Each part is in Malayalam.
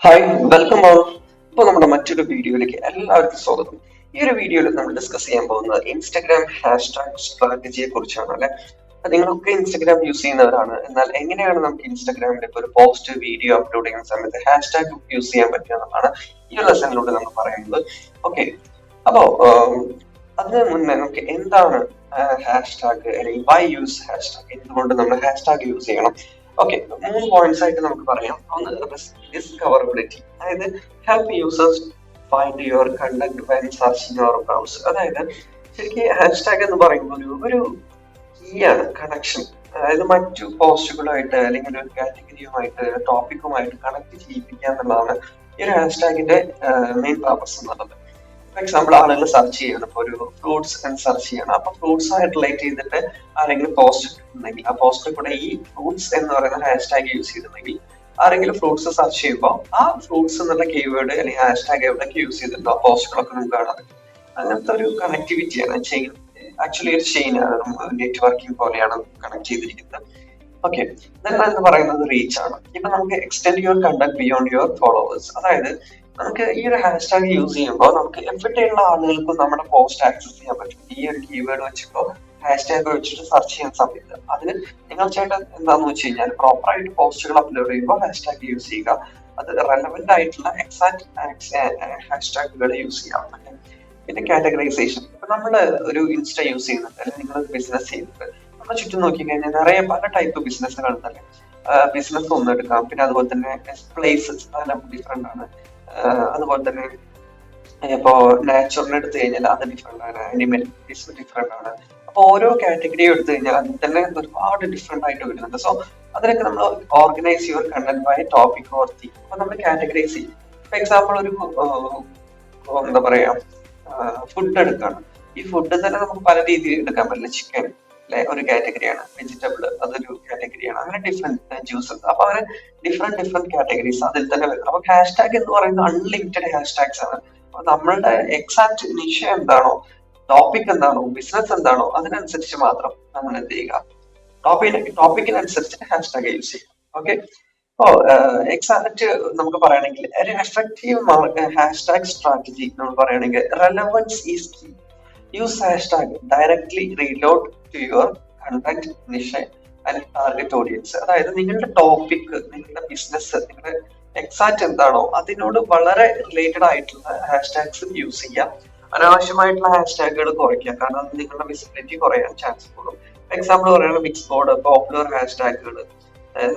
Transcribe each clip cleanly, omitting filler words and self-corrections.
Hi welcome all. ഇപ്പോൾ നമ്മുടെ മറ്റൊരു വീഡിയോയിലേക്ക് എല്ലാവർക്കും സ്വാഗതം. ഈ ഒരു വീഡിയോയിൽ നമ്മൾ ഡിസ്കസ് ചെയ്യാൻ പോകുന്നത് ഇൻസ്റ്റഗ്രാം ഹാഷ്ടാഗ് സ്ട്രാറ്റജിയെ കുറിച്ചാണ് അല്ലെ. നിങ്ങളൊക്കെ ഇൻസ്റ്റഗ്രാം യൂസ് ചെയ്യുന്നവരാണ്. എന്നാൽ എങ്ങനെയാണ് നമുക്ക് ഇൻസ്റ്റഗ്രാമിൽ ഇപ്പോൾ ഒരു പോസ്റ്റ് വീഡിയോ അപ്ലോഡ് ചെയ്യുന്ന സമയത്ത് ഹാഷ്ടാഗ് യൂസ് ചെയ്യാൻ പറ്റുക എന്നുള്ളതാണ് ഈ ഒരു ലെസണിലൂടെ നമ്മൾ പറയുന്നത്. ഓക്കെ, അപ്പോ അതിന് മുന്നേ നമുക്ക് എന്താണ് ഹാഷ്ടാഗ് അല്ലെങ്കിൽ വൈ യൂസ് ഹാഷ്ടാഗ്, എന്തുകൊണ്ട് നമ്മൾ ഹാഷ്ടാഗ് യൂസ് ചെയ്യണം. ഓക്കെ, 3 പോയിന്റ്സ് ആയിട്ട് നമുക്ക് പറയാം. ഒന്ന് ഡിസ്കവറബിലിറ്റി, അതായത് help users find your content when searching your browser. അതായത് ശരിക്കും ഹാഷ്ടാഗ് എന്ന് പറയുമ്പോൾ ഒരു കീയാണ് കണക്ഷൻ. അതായത് മറ്റു പോസ്റ്റുകളുമായിട്ട് അല്ലെങ്കിൽ ഒരു കാറ്റഗറിയുമായിട്ട് ടോപ്പിക്കുമായിട്ട് കണക്ട് ചെയ്യിപ്പിക്കുക എന്നുള്ളതാണ് ഈ ഒരു ഹാഷ്ടാഗിന്റെ മെയിൻ പർപ്പസ് എന്നുള്ളത്. ഫോർ എക്സാമ്പിൾ, ആളുകൾ സെർച്ച് ചെയ്യണം, ഇപ്പൊ ഒരു ഫ്രൂട്ട്സ് എന്ന് സെർച്ച് ചെയ്യണം. അപ്പൊ ഫ്രൂട്ട്സ് ആയിട്ട് റിലേറ്റ് ചെയ്തിട്ട് ആരെങ്കിലും പോസ്റ്റ് ഇട്ടിട്ടുണ്ടെങ്കിൽ ആ പോസ്റ്റിൽ കൂടെ ഈ ഫ്രൂട്ട്സ് എന്ന് പറയുന്ന ഹാഷ്ടാഗ് യൂസ് ചെയ്തിട്ടുണ്ടെങ്കിൽ ആരെങ്കിലും ഫ്രൂട്ട്സ് സെർച്ച് ചെയ്യുമ്പോൾ ആ ഫ്രൂട്ട്സ് എന്നുള്ള കീവേഡ് അല്ലെങ്കിൽ ഹാഷ്ടാഗ് എവിടെയൊക്കെ യൂസ് ചെയ്തിട്ടുണ്ടോ ആ പോസ്റ്റുകളൊക്കെ നമുക്ക് കാണാം. അങ്ങനത്തെ ഒരു കണക്ടിവിറ്റിയാണ് ചെയിൻ. ആക്ച്വലി ഒരു ചെയിൻ നെറ്റ്വർക്കിംഗ് പോലെയാണ് കണക്ട് ചെയ്തിരിക്കുന്നത്. ഓക്കെ, എന്ന് പറയുന്നത് റീച്ച് ആണ്. ഇപ്പൊ നമുക്ക് extend your content beyond your followers. അതായത് നമുക്ക് ഈ ഒരു ഹാഷ്ടാഗ് യൂസ് ചെയ്യുമ്പോൾ നമുക്ക് എവിടെയുള്ള ആളുകൾക്കും നമ്മുടെ പോസ്റ്റ് ആക്സസ് ചെയ്യാൻ പറ്റും. ഈ ഒരു കീവേഡ് വെച്ചിട്ടോ ഹാഷ്ടാഗ് വെച്ചിട്ട് സെർച്ച് ചെയ്യുന്ന സമയത്ത് അതിന് നിങ്ങൾ ചെയ്യേണ്ടത് എന്താണെന്ന് വെച്ച് കഴിഞ്ഞാൽ പ്രോപ്പർ ആയിട്ട് പോസ്റ്റുകൾ അപ്ലോഡ് ചെയ്യുമ്പോൾ ഹാഷ്ടാഗ് യൂസ് ചെയ്യുക. അത് റെലവെന്റ് ആയിട്ടുള്ള എക്സാക്ട് ഹാഷ്ടാഗുകൾ യൂസ് ചെയ്യാം. പിന്നെ കാറ്റഗറൈസേഷൻ. ഇപ്പൊ നമ്മൾ ഒരു ഇൻസ്റ്റ യൂസ് ചെയ്യുന്നുണ്ട് അല്ലെങ്കിൽ നിങ്ങൾ ബിസിനസ് ചെയ്യുന്നുണ്ട്, നമ്മുടെ ചുറ്റും നോക്കിക്കഴിഞ്ഞാൽ നിറയെ പല ടൈപ്പ് ബിസിനസ്സുകൾ ഉണ്ടല്ലേ. ബിസിനസ് ഒന്നും എടുക്കാം. പിന്നെ അതുപോലെ തന്നെ പ്ലേസസ് പല ഡിഫറെന്റ് ആണ്. അതുപോലെ തന്നെ ഇപ്പോ നാച്ചുറൽ എടുത്തു കഴിഞ്ഞാൽ അത് ഡിഫറെന്റ് ആണ്, അനിമൽ ഡിഫറെന്റ് ആണ്. അപ്പൊ ഓരോ കാറ്റഗറി എടുത്തു കഴിഞ്ഞാൽ അതിൽ തന്നെ ഒരുപാട് ഡിഫറെന്റ് ആയിട്ട് വരുന്നുണ്ട്. സോ അതിനൊക്കെ നമ്മൾ organise your content by topic or theme. അപ്പൊ നമ്മൾ കാറ്റഗറൈസ് ചെയ്യും. ഫോർ എക്സാമ്പിൾ, ഒരു എന്താ പറയാ ഫുഡ് എടുക്കാണ്. ഈ ഫുഡ് തന്നെ നമുക്ക് പല രീതിയിൽ എടുക്കാൻ പറ്റില്ല. ചിക്കൻ അല്ലെ ഒരു കാറ്റഗറിയാണ്, വെജിറ്റബിൾ അതൊരു കാറ്റഗറിയാണ്, അങ്ങനെ ഡിഫറെന്റ് ജ്യൂസസ്. അപ്പൊ അങ്ങനെ ഡിഫറെന്റ് കാറ്റഗറീസ് അതിൽ തന്നെ വരും. അപ്പൊ ഹാഷ്ടാഗ് എന്ന് പറയുന്നത് അൺലിമിറ്റഡ് ഹാഷ്ടാഗ്സ് ആണ്. അപ്പൊ നമ്മളുടെ എക്സാക്ട് നിഷ എന്താണോ, ടോപ്പിക് എന്താണോ, ബിസിനസ് എന്താണോ അതിനനുസരിച്ച് മാത്രം നമ്മൾ എന്ത് ചെയ്യുക, ടോപ്പിക്കിനനുസരിച്ച് ഹാഷ്ടാഗ് യൂസ് ചെയ്യുക. ഓക്കെ, ഓ എക്സാക്ട് നമുക്ക് പറയുകയാണെങ്കിൽ ഒരു എഫക്റ്റീവ് ഹാഷ്ടാഗ് സ്ട്രാറ്റജി നമ്മൾ പറയുകയാണെങ്കിൽ relevance is key. Use hashtag directly related to your content niche and target audience. അതായത് നിങ്ങളുടെ ടോപ്പിക്, നിങ്ങളുടെ ബിസിനസ്, നിങ്ങളുടെ എക്സാക്ട് എന്താണോ അതിനോട് വളരെ റിലേറ്റഡ് ആയിട്ടുള്ള ഹാഷ്ടാഗ്സ് യൂസ് ചെയ്യാം. അനാവശ്യമായിട്ടുള്ള ഹാഷ്ടാഗുകൾ കുറയ്ക്കുക, കാരണം നിങ്ങളുടെ വിസിബിലിറ്റി കുറയാൻ ചാൻസ് കൂടും. എക്സാമ്പിൾ പറയുകയാണെങ്കിൽ മിക്സ് ബോർഡ്, പോപ്പുലർ ഹാഷ്ടാഗുകൾ,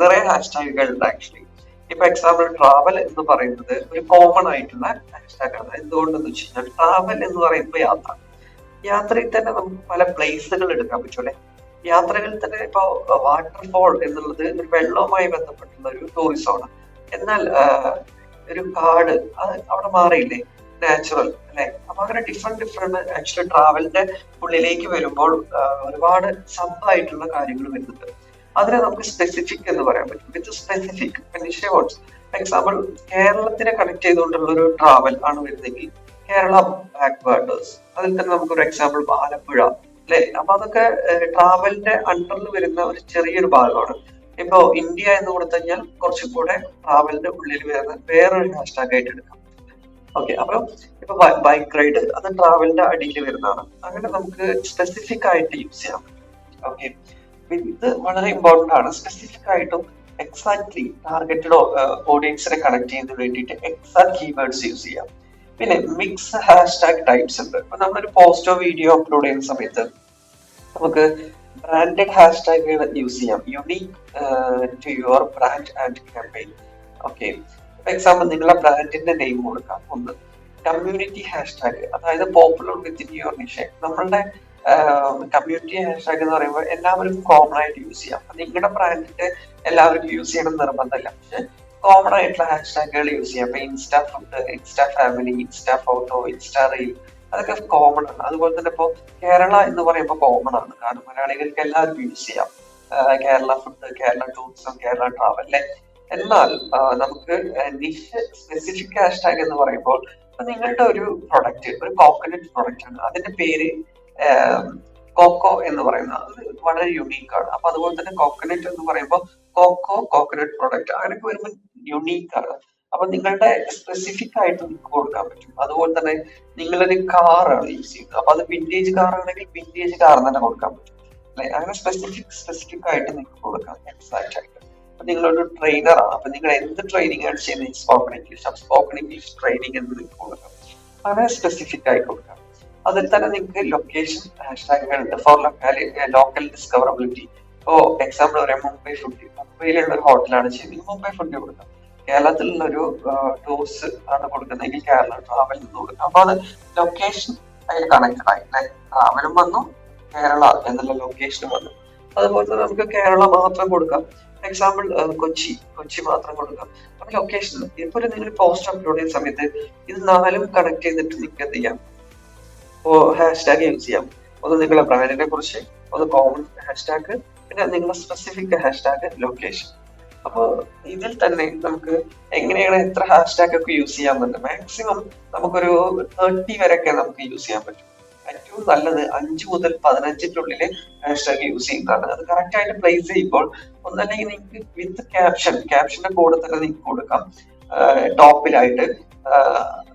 നിറയെ ഹാഷ്ടാഗുകൾ ഉണ്ട് ആക്ച്വലി. ഇപ്പൊ എക്സാമ്പിൾ ട്രാവൽ എന്ന് പറയുന്നത് ഒരു കോമൺ ആയിട്ടുള്ള ഹാഷ്ടാഗ് ആണ്. എന്തുകൊണ്ടെന്ന് വെച്ച് കഴിഞ്ഞാൽ ട്രാവൽ എന്ന് പറയുമ്പോൾ യാത്രയിൽ തന്നെ നമുക്ക് പല പ്ലേസുകൾ എടുക്കാൻ പറ്റും അല്ലെ. യാത്രകളിൽ തന്നെ ഇപ്പൊ വാട്ടർഫോൾ എന്നുള്ളത് ഒരു വെള്ളവുമായി ബന്ധപ്പെട്ടുള്ള ഒരു ടൂറിസം ആണ്. എന്നാൽ ഒരു കാട് അത് അവിടെ മാറിയില്ലേ, നാച്ചുറൽ അല്ലെ. അപ്പൊ അങ്ങനെ ഡിഫറെന്റ് ആക്ച്വലി ട്രാവലിന്റെ ഉള്ളിലേക്ക് വരുമ്പോൾ ഒരുപാട് സബ് ആയിട്ടുള്ള കാര്യങ്ങൾ വരുന്നുണ്ട്. അതിനെ നമുക്ക് സ്പെസിഫിക് എന്ന് പറയാൻ പറ്റും. വിത്ത് സ്പെസിഫിക് വേർഡ്സ്. എക്സാമ്പിൾ, കേരളത്തിനെ കണക്ട് ചെയ്തുകൊണ്ടുള്ള ഒരു ട്രാവൽ ആണ് വരുന്നെങ്കിൽ കേരള ബാക്ക് വാട്ടേഴ്സ്, അതിൽ തന്നെ നമുക്കൊരു എക്സാമ്പിൾ ആലപ്പുഴ അല്ലെ. അപ്പൊ അതൊക്കെ ട്രാവലിന്റെ അണ്ടറിൽ വരുന്ന ഒരു ചെറിയൊരു ഭാഗമാണ്. ഇപ്പോ ഇന്ത്യ എന്ന് കൊടുത്തു കഴിഞ്ഞാൽ കുറച്ചും കൂടെ ട്രാവലിന്റെ ഉള്ളിൽ വരുന്ന വേറൊരു ഹാഷ്ടാഗ് ആയിട്ട് എടുക്കാം. ഓക്കെ, അപ്പൊ ഇപ്പൊ ബൈക്ക് റൈഡ് അത് ട്രാവലിന്റെ അടിയിൽ വരുന്നതാണ്. അങ്ങനെ നമുക്ക് സ്പെസിഫിക് ആയിട്ട് യൂസ് ചെയ്യാം. ഓക്കെ, ഇത് വളരെ ഇമ്പോർട്ടന്റ് ആണ്. സ്പെസിഫിക് ആയിട്ടും എക്സാക്ട്ലി ടാർഗറ്റഡ് ഓഡിയൻസിനെ കണക്ട് ചെയ്യുന്നതിന് വേണ്ടിയിട്ട് എക്സാക്ട് കീവേഡ്സ് യൂസ് ചെയ്യാം. പിന്നെ മിക്സ് ഹാഷ്ടാഗ് ടൈപ്സ് ഉണ്ട്. ഇപ്പൊ നമ്മളൊരു പോസ്റ്റോ വീഡിയോ അപ്ലോഡ് ചെയ്യുന്ന സമയത്ത് നമുക്ക് ബ്രാൻഡഡ് ഹാഷ്ടാഗുകൾ യൂസ് ചെയ്യാം, unique to your brand and campaign. Okay, for example നിങ്ങളുടെ ബ്രാൻഡിന്റെ നെയിം കൊടുക്കാം. ഒന്ന് കമ്മ്യൂണിറ്റി ഹാഷ്ടാഗ്, അതായത് പോപ്പുലർ വിത്തിൻ യുവർ നിഷ. നമ്മളുടെ കമ്മ്യൂണിറ്റി ഹാഷ്ടാഗ് എന്ന് പറയുമ്പോൾ എല്ലാവരും കോമൺ ആയിട്ട് യൂസ് ചെയ്യാം. നിങ്ങളുടെ ബ്രാൻഡിന്റെ എല്ലാവർക്കും യൂസ് ചെയ്യണം നിർബന്ധമില്ല, പക്ഷെ കോമൺ ആയിട്ടുള്ള ഹാഷ്ടാഗുകൾ യൂസ് ചെയ്യാം. ഇപ്പൊ insta food, insta family, insta photo, insta reel, അതൊക്കെ കോമൺ ആണ്. അതുപോലെ തന്നെ ഇപ്പോ കേരള എന്ന് പറയുമ്പോൾ കോമൺ ആണ്, കാരണം മലയാളികൾക്ക് എല്ലാവർക്കും യൂസ് ചെയ്യാം. Kerala food, Kerala tourism, Kerala travel അല്ലെ. എന്നാൽ നമുക്ക് നിഷ് സ്പെസിഫിക് ഹാഷ്ടാഗ് എന്ന് പറയുമ്പോൾ നിങ്ങളുടെ ഒരു പ്രൊഡക്റ്റ് ഒരു കോക്കനട്ട് പ്രൊഡക്റ്റ് ആണ്, അതിന്റെ പേര് കോക്കോ എന്ന് പറയുന്നത് അത് വളരെ യുണീക്ക് ആണ്. അപ്പൊ അതുപോലെ തന്നെ കോക്കനട്ട് എന്ന് പറയുമ്പോൾ കോക്കനട്ട് പ്രൊഡക്റ്റ് അങ്ങനെയൊക്കെ വരുമ്പോൾ യുണീക്ക് ആണ്. അപ്പൊ നിങ്ങളുടെ സ്പെസിഫിക് ആയിട്ട് നിങ്ങൾക്ക് കൊടുക്കാൻ പറ്റും. അതുപോലെ തന്നെ നിങ്ങളൊരു കാറാണ് യൂസ് ചെയ്യുന്നത്, അപ്പൊ അത് വിന്റേജ് കാർ ആണെങ്കിൽ വിന്റേജ് കാർ തന്നെ കൊടുക്കാൻ പറ്റും അല്ലെ. അങ്ങനെ സ്പെസിഫിക് ആയിട്ട് നിങ്ങൾക്ക് കൊടുക്കാം എക്സാക്ട് ആയിട്ട്. അപ്പൊ നിങ്ങളൊരു ട്രെയിനർ ആണ്, അപ്പൊ നിങ്ങൾ എന്ത് ട്രെയിനിങ് ആണ് ചെയ്യുന്നത്, സ്പോക്കൺ ഇംഗ്ലീഷ് ട്രെയിനിങ് എന്ന് നിങ്ങൾക്ക് കൊടുക്കാം. അങ്ങനെ സ്പെസിഫിക് ആയി കൊടുക്കാം. അതിൽ തന്നെ നിങ്ങൾക്ക് ലൊക്കേഷൻ ഹാഷ്ടാഗുകൾ ഉണ്ട് ഫോർ ലോക്കൽ ഡിസ്കവറബിലിറ്റി. ഇപ്പോ എക്സാമ്പിൾ പറയാം, മുംബൈയിലുള്ള ഒരു ഹോട്ടലാണ് ചെയ്യുന്നത്, മുംബൈ ഫുഡ് കൊടുക്കാം. കേരളത്തിലുള്ള ഒരു ടൂറിസ്റ്റ് ആണ് കൊടുക്കുന്നതെങ്കിൽ കേരള ട്രാവൽ എന്ന് കൊടുക്കാം. അപ്പൊ അത് ലൊക്കേഷൻ അതിൽ കണക്റ്റഡ് ആയി അല്ലെ. ട്രാവലും വന്നു, കേരള എന്നുള്ള ലൊക്കേഷനും വന്നു. അതുപോലെ തന്നെ നമുക്ക് കേരള മാത്രം കൊടുക്കാം. എക്സാമ്പിൾ കൊച്ചി മാത്രം കൊടുക്കാം. അപ്പൊ ലൊക്കേഷൻ ഇപ്പൊ നിങ്ങൾ പോസ്റ്റ് അപ്ലോഡ് ചെയ്യുന്ന സമയത്ത് ഇത് 4ഉം കണക്ട് ചെയ്തിട്ട് നിങ്ങൾക്ക് എന്ത് ചെയ്യാം, ഹാഷ്ടാഗ് യൂസ് ചെയ്യാം. ഒന്ന് നിങ്ങളുടെ ബ്രാൻഡിനെ കുറിച്ച്, ഒന്ന് കോമൺ ഹാഷ്ടാഗ്, പിന്നെ നിങ്ങളുടെ സ്പെസിഫിക് ഹാഷ്ടാഗ്, ലൊക്കേഷൻ. അപ്പൊ ഇതിൽ തന്നെ നമുക്ക് എങ്ങനെയാണ് എത്ര ഹാഷ്ടാഗ് ഒക്കെ യൂസ് ചെയ്യാമെന്നുണ്ട്. മാക്സിമം നമുക്കൊരു 30 വരെയൊക്കെ നമുക്ക് യൂസ് ചെയ്യാൻ പറ്റും. ഏറ്റവും നല്ലത് 5 മുതൽ 15-നുള്ളിൽ ഹാഷ്ടാഗ് യൂസ് ചെയ്യുന്നതാണ്. അത് കറക്റ്റ് ആയിട്ട് പ്ലേസ് ചെയ്യുമ്പോൾ ഒന്നല്ലെങ്കിൽ നിങ്ങൾക്ക് വിത്ത് ക്യാപ്ഷന്റെ കൂടെ തന്നെ നിങ്ങൾക്ക് കൊടുക്കാം, ടോപ്പിലായിട്ട്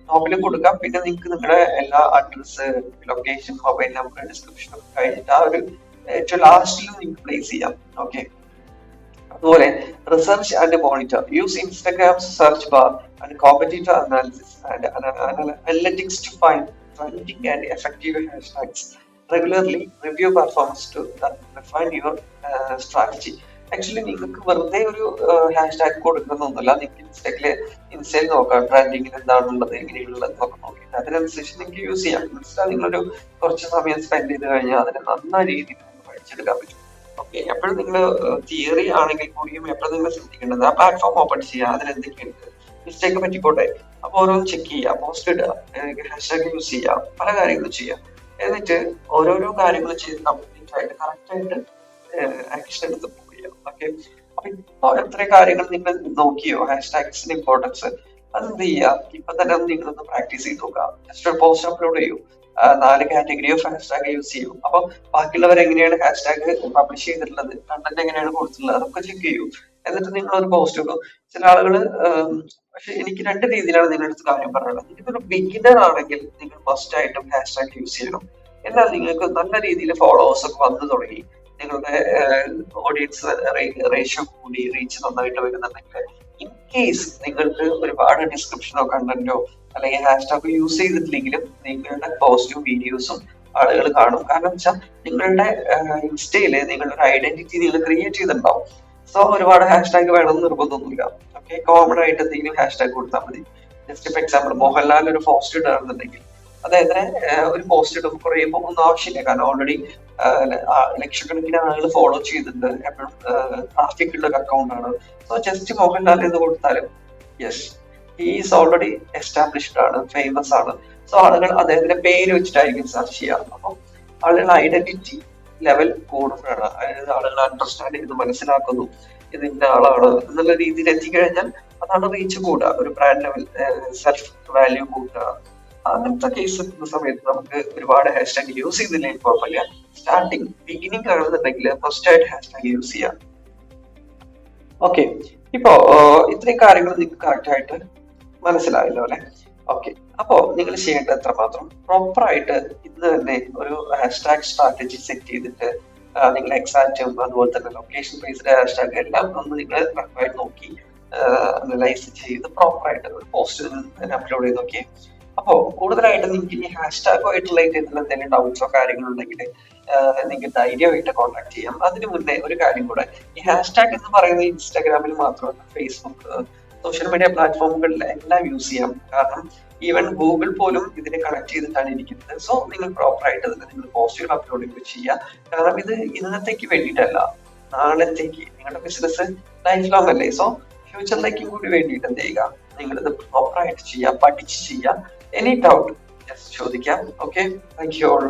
ടോപ്പിലും കൊടുക്കാം. പിന്നെ നിങ്ങൾക്ക് നിങ്ങളുടെ എല്ലാ address, location, mobile number, description ഒക്കെ കഴിഞ്ഞിട്ട് ആ ഒരു ഏറ്റവും ലാസ്റ്റിലും നിങ്ങൾക്ക് പ്ലേസ് ചെയ്യാം. ഓക്കെ. അതുപോലെ research and monitor, use Instagram search bar and competitor analysis and analytics to find trending and effective hashtags. Regularly review performance to refine your strategy. Actually നിങ്ങൾക്ക് വെറുതെ ഒരു ഹാഷ്ടാഗ് കൊടുക്കുന്നൊന്നുമില്ല. നിങ്ങൾക്ക് ഇൻസ്റ്റയിൽ നോക്കാം ട്രെൻഡിങ്ങിൽ എന്താണുള്ളത്, എങ്ങനെയുള്ളത് എന്നൊക്കെ നോക്കിയിട്ട് അതിനനുസരിച്ച് നിങ്ങൾക്ക് യൂസ് ചെയ്യാം. ഇൻസ്റ്റ നിങ്ങളൊരു കുറച്ച് സമയം സ്പെൻഡ് ചെയ്ത് കഴിഞ്ഞാൽ അതിനെ നന്നായ രീതിയിൽ പഠിച്ചെടുക്കാൻ പറ്റും. ഓക്കെ. എപ്പോഴും നിങ്ങൾ തിയറി ആണെങ്കിൽ കൂടിയും എപ്പോഴും നിങ്ങൾ ശ്രദ്ധിക്കേണ്ടത് ആ പ്ലാറ്റ്ഫോം ഓപ്പൺ ചെയ്യുക, അതിലെന്തൊക്കെയുണ്ട്, മിസ്റ്റേക്ക് പറ്റിക്കോട്ടെ, അപ്പൊ ഓരോന്ന് ചെക്ക് ചെയ്യുക, പോസ്റ്റ് ഇടുക, ഹാഷ്ടാഗ് യൂസ് ചെയ്യുക, പല കാര്യങ്ങളും ചെയ്യുക. എന്നിട്ട് ഓരോരോ കാര്യങ്ങൾ ചെയ്ത് കംപ്ലീറ്റ് ആയിട്ട് കറക്റ്റ് ആയിട്ട് ആക്ഷൻ എടുത്ത് പോവുക. ഓക്കെ. അപ്പൊ ഇപ്പൊ എത്ര കാര്യങ്ങൾ നിങ്ങൾ നോക്കിയോ ഹാഷ്ടാഗ്സിന്റെ ഇമ്പോർട്ടൻസ്, അതെന്ത് ചെയ്യുക, ഇപ്പൊ തന്നെ നിങ്ങളൊന്ന് പ്രാക്ടീസ് ചെയ്ത് നോക്കുക. ജസ്റ്റ് ഒരു പോസ്റ്റ് അപ്ലോഡ് ചെയ്യൂ, 4 കാറ്റഗറി ഓഫ് ഹാഷ്ടാഗ് യൂസ് ചെയ്യൂ. അപ്പൊ ബാക്കിയുള്ളവർ എങ്ങനെയാണ് ഹാഷ്ടാഗ് പബ്ലിഷ് ചെയ്തിട്ടുള്ളത്, കണ്ടന്റ് എങ്ങനെയാണ് കൊടുത്തിട്ടുള്ളത്, അതൊക്കെ ചെക്ക് ചെയ്യൂ. എന്നിട്ട് നിങ്ങൾ ഒരു പോസ്റ്റ് ഇടും. ചില ആളുകൾ പക്ഷെ എനിക്ക് 2 രീതിയിലാണ് നിങ്ങളുടെ അടുത്ത് കാര്യം പറയുന്നത്. നിങ്ങൾക്കൊരു ബിഗിനർ ആണെങ്കിൽ നിങ്ങൾ ഫസ്റ്റ് ആയിട്ടും ഹാഷ്ടാഗ് യൂസ് ചെയ്യണം. എന്നാൽ നിങ്ങൾക്ക് നല്ല രീതിയിൽ ഫോളോവേഴ്സ് ഒക്കെ വന്നു തുടങ്ങി, നിങ്ങളുടെ ഓഡിയൻസ് റേഷ്യോ കൂടി, റീച്ച് നന്നായിട്ട് വരുന്നുണ്ടെങ്കിൽ, ഇൻ കേസ് നിങ്ങൾക്ക് ഒരുപാട് ഡിസ്ക്രിപ്ഷനോ കണ്ടന്റോ അല്ലെങ്കിൽ ഹാഷ്ടാഗ് യൂസ് ചെയ്തിട്ടില്ലെങ്കിലും നിങ്ങളുടെ പോസ്റ്റും വീഡിയോസും ആളുകൾ കാണും. കാരണം വെച്ചാൽ നിങ്ങളുടെ ഇൻസ്റ്റയില് നിങ്ങളുടെ ഒരു ഐഡന്റിറ്റി നിങ്ങൾ ക്രിയേറ്റ് ചെയ്തിട്ടുണ്ടാവും. സോ ഒരുപാട് ഹാഷ്ടാഗ് വേണമെന്ന് നിർബന്ധമൊന്നുമില്ല. ഓക്കെ. കോമൺ ആയിട്ട് എന്തെങ്കിലും ഹാഷ്ടാഗ് കൊടുത്താൽ മതി. ജസ്റ്റ് ഇപ്പൊ എക്സാമ്പിൾ മോഹൻലാൽ ഒരു പോസ്റ്റ് ഇടുകയാണെന്നുണ്ടെങ്കിൽ അതായത് ഒരു പോസ്റ്റ് ഇടുമ്പോൾ കുറെ ഒന്നും ആവശ്യമില്ല. കാരണം ഓൾറെഡി ലക്ഷക്കണക്കിന് ആളുകൾ ഫോളോ ചെയ്തിട്ടുണ്ട്, എപ്പോഴും ട്രാഫിക് ഉള്ള ഒരു അക്കൗണ്ട് ആണ്. സോ ജസ്റ്റ് മോഹൻലാൽ എന്ന് കൊടുത്താലും yes, he is already established ആണ്, ഫേമസ് ആണ്. സോ ആളുകൾ അദ്ദേഹത്തിന്റെ പേര് വെച്ചിട്ടായിരിക്കും സെർച്ച് ചെയ്യാറ്. അപ്പം ആളുകളുടെ ഐഡന്റിറ്റി ലെവൽ കൂടുമ്പോഴാണ്, അതായത് ആളുകൾ അണ്ടർസ്റ്റാൻഡ് ചെയ്ത് മനസ്സിലാക്കുന്നു ഇതിന്റെ ആളാണ് എന്നുള്ള രീതിയിൽ എത്തിക്കഴിഞ്ഞാൽ അതാണ് റീച്ച് കൂടുക, ഒരു ബ്രാൻഡ് ലെവൽ സെൽഫ് വാല്യൂ കൂട്ടുക. അങ്ങനത്തെ കേസ് എത്തുന്ന സമയത്ത് നമുക്ക് ഒരുപാട് ഹാഷ്ടാഗ് യൂസ് ചെയ്തില്ലെങ്കിൽ കുഴപ്പമില്ല. സ്റ്റാർട്ടിങ് ബിഗിനിങ് ആണെന്നുണ്ടെങ്കിൽ ഫസ്റ്റ് ആയിട്ട് ഹാഷ്ടാഗ് യൂസ് ചെയ്യാം. ഓക്കെ. ഇപ്പോ ഇത്രയും കാര്യങ്ങൾ നിങ്ങൾക്ക് കറക്റ്റ് ആയിട്ട് മനസ്സിലായല്ലോ അല്ലെ. ഓക്കെ. അപ്പോ നിങ്ങൾ ചെയ്യേണ്ടത് എത്രമാത്രം പ്രോപ്പർ ആയിട്ട് ഇന്ന് തന്നെ ഒരു ഹാഷ്ടാഗ് സ്ട്രാറ്റജി സെറ്റ് ചെയ്തിട്ട് നിങ്ങൾ എക്സാക്റ്റും അതുപോലെ തന്നെ ലൊക്കേഷൻ ബേസ്ഡ് ഹാഷ്ടാഗ് എല്ലാം ഒന്ന് നിങ്ങൾ കറക്റ്റായിട്ട് നോക്കി അനലൈസ് ചെയ്ത് പ്രോപ്പർ ആയിട്ട് ഒരു പോസ്റ്റ് അപ്ലോഡ് ചെയ്ത് നോക്കി. അപ്പോ കൂടുതലായിട്ട് നിങ്ങൾക്ക് ഇനി ഹാഷ്ടാഗുമായിട്ട് റിലേറ്റ് ചെയ്തിട്ടുള്ള എന്തെങ്കിലും ഡൗട്ട്സോ കാര്യങ്ങളുണ്ടെങ്കിൽ നിങ്ങൾക്ക് ധൈര്യമായിട്ട് കോൺടാക്ട് ചെയ്യാം. അതിന് മുന്നേ ഒരു കാര്യം കൂടെ, ഈ ഹാഷ്ടാഗ് എന്ന് പറയുന്നത് ഇൻസ്റ്റാഗ്രാമിൽ മാത്രമല്ല, ഫേസ്ബുക്ക്, സോഷ്യൽ മീഡിയ പ്ലാറ്റ്ഫോമുകളിൽ എല്ലാം യൂസ് ചെയ്യാം. കാരണം ഈവൻ ഗൂഗിൾ പോലും ഇതിനെ കണക്ട് ചെയ്തിട്ടാണ് ഇരിക്കുന്നത്. സോ നിങ്ങൾ പ്രോപ്പർ ആയിട്ട് തന്നെ നിങ്ങൾ പോസ്റ്റുകൾ അപ്ലോഡ് ചെയ്യുക. കാരണം ഇത് ഇന്നത്തേക്ക് വേണ്ടിയിട്ടല്ല, നാളത്തേക്ക് നിങ്ങളുടെ ബിസിനസ് ലൈഫ് ലോങ് അല്ലേ. സോ ഫ്യൂച്ചറിലേക്കും കൂടി വേണ്ടിയിട്ട് എന്ത് ചെയ്യുക, നിങ്ങളിത് പ്രോപ്പർ ആയിട്ട് ചെയ്യുക, പഠിച്ച് ചെയ്യുക. എനി ഡൗട്ട് ജസ്റ്റ് ചോദിക്കാം. ഓക്കെ. Thank you all.